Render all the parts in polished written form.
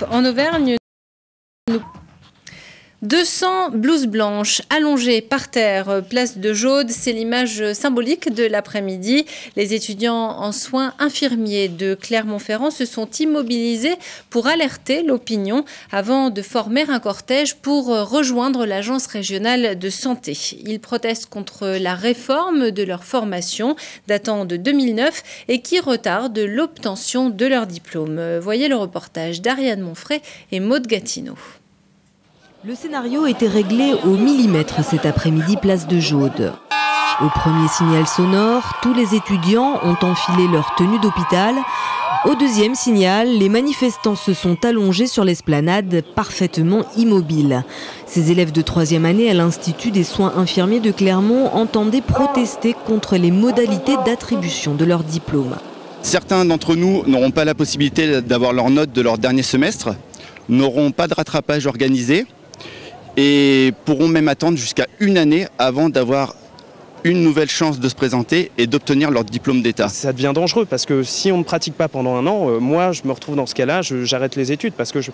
Europe. En Auvergne, 200 blouses blanches allongées par terre, place de Jaude, c'est l'image symbolique de l'après-midi. Les étudiants en soins infirmiers de Clermont-Ferrand se sont immobilisés pour alerter l'opinion avant de former un cortège pour rejoindre l'agence régionale de santé. Ils protestent contre la réforme de leur formation datant de 2009 et qui retarde l'obtention de leur diplôme. Voyez le reportage d'Ariane Monfray et Maude Gatineau. Le scénario était réglé au millimètre cet après-midi, place de Jaude. Au premier signal sonore, tous les étudiants ont enfilé leur tenue d'hôpital. Au deuxième signal, les manifestants se sont allongés sur l'esplanade, parfaitement immobiles. Ces élèves de 3e année à l'Institut des soins infirmiers de Clermont entendaient protester contre les modalités d'attribution de leur diplôme. Certains d'entre nous n'auront pas la possibilité d'avoir leurs notes de leur dernier semestre, n'auront pas de rattrapage organisé, et pourront même attendre jusqu'à une année avant d'avoir une nouvelle chance de se présenter et d'obtenir leur diplôme d'État. Ça devient dangereux parce que si on ne pratique pas pendant un an, moi je me retrouve dans ce cas-là, j'arrête les études parce que je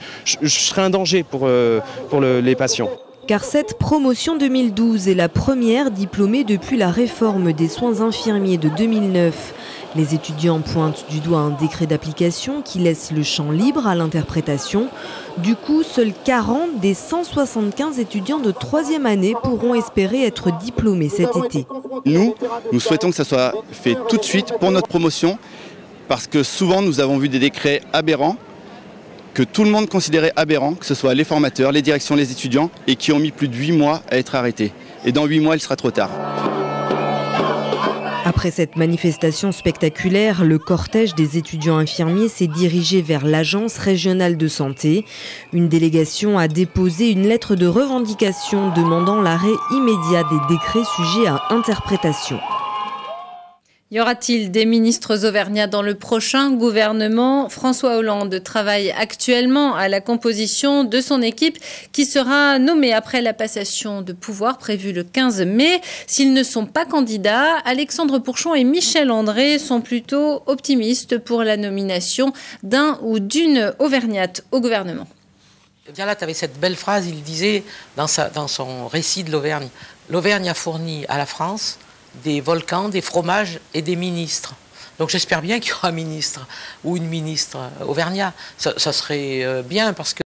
serai un danger pour les patients. Car cette promotion 2012 est la première diplômée depuis la réforme des soins infirmiers de 2009. Les étudiants pointent du doigt un décret d'application qui laisse le champ libre à l'interprétation. Du coup, seuls 40 des 175 étudiants de 3e année pourront espérer être diplômés cet été. Nous souhaitons que ça soit fait tout de suite pour notre promotion, parce que souvent nous avons vu des décrets aberrants, que tout le monde considérait aberrants, que ce soit les formateurs, les directions, les étudiants, et qui ont mis plus de 8 mois à être arrêtés. Et dans 8 mois, il sera trop tard. Après cette manifestation spectaculaire, le cortège des étudiants infirmiers s'est dirigé vers l'agence régionale de santé. Une délégation a déposé une lettre de revendication demandant l'arrêt immédiat des décrets sujets à interprétation. Y aura-t-il des ministres auvergnats dans le prochain gouvernement? François Hollande travaille actuellement à la composition de son équipe qui sera nommée après la passation de pouvoir prévue le 15 mai. S'ils ne sont pas candidats, Alexandre Pourchon et Michel André sont plutôt optimistes pour la nomination d'un ou d'une auvergnate au gouvernement. Vialat avait cette belle phrase, il disait dans son récit de l'Auvergne, l'Auvergne a fourni à la France des volcans, des fromages et des ministres. Donc j'espère bien qu'il y aura un ministre ou une ministre auvergnat. Ça serait bien parce que